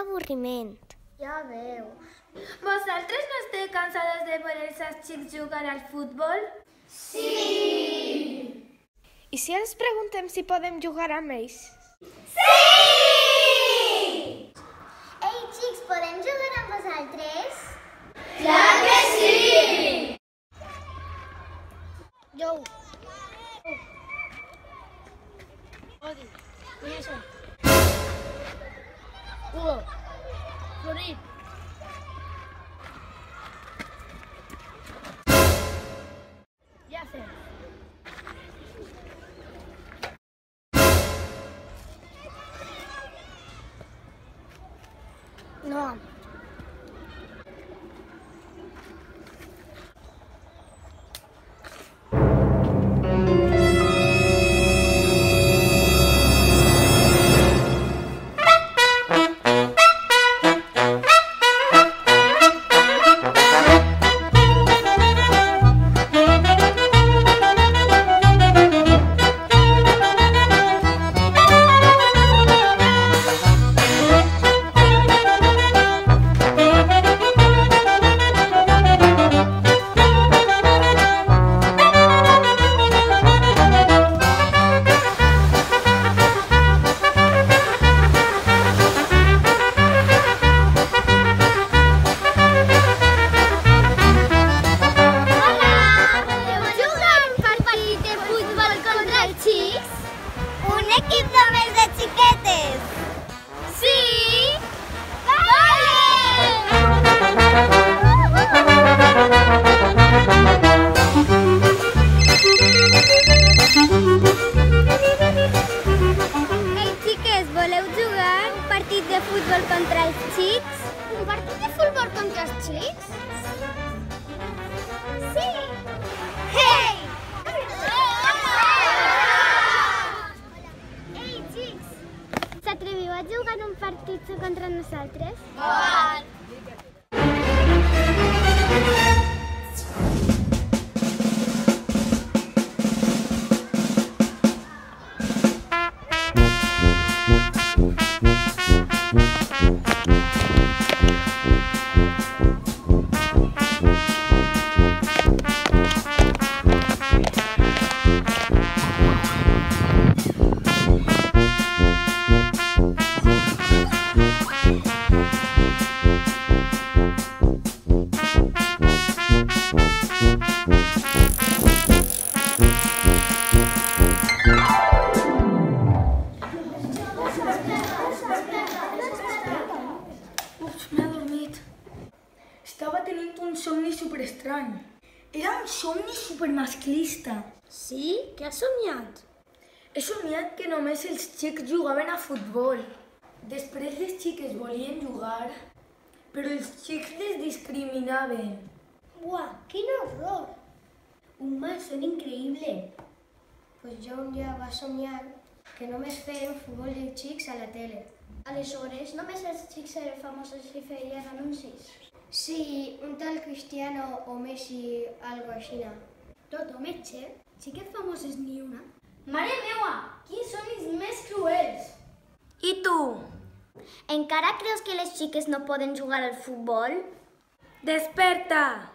avorriment. Ja veu. Vosaltres no esteu cansades de veure els xics jugar al futbol? Sí! I si els preguntem si podem jugar amb ells? Sí! Ei, xics, podem jugar amb vosaltres? Clar que sí! Jo. Odi, Wilson, Hugo, Florit. Ja sé. No. De futbol contra els xics? Un partit de futbol contra els xics? Sí! Hey! Ei, xics! S'atreviu a jugar un partit contra nosaltres? Bon! Estava tenint un somni superestrany. Era un somni supermasclista. Sí? Què has somiat? He somiat que només els xics jugaven a futbol. Després les xiques volien jugar, però els xics les discriminaven. Buah, quin horror! Un malson increïble. Pues jo un dia va somiar que només feien futbol de xics a la tele. Aleshores, només els xics eren famosos i feien anuncis. Sí, un tal Cristiano o Messi, algo així. Tot o metge, xiques famoses ni una. Mare meua, quins somnis més cruels! I tu? Encara creus que les xiques no poden jugar al futbol? Desperta!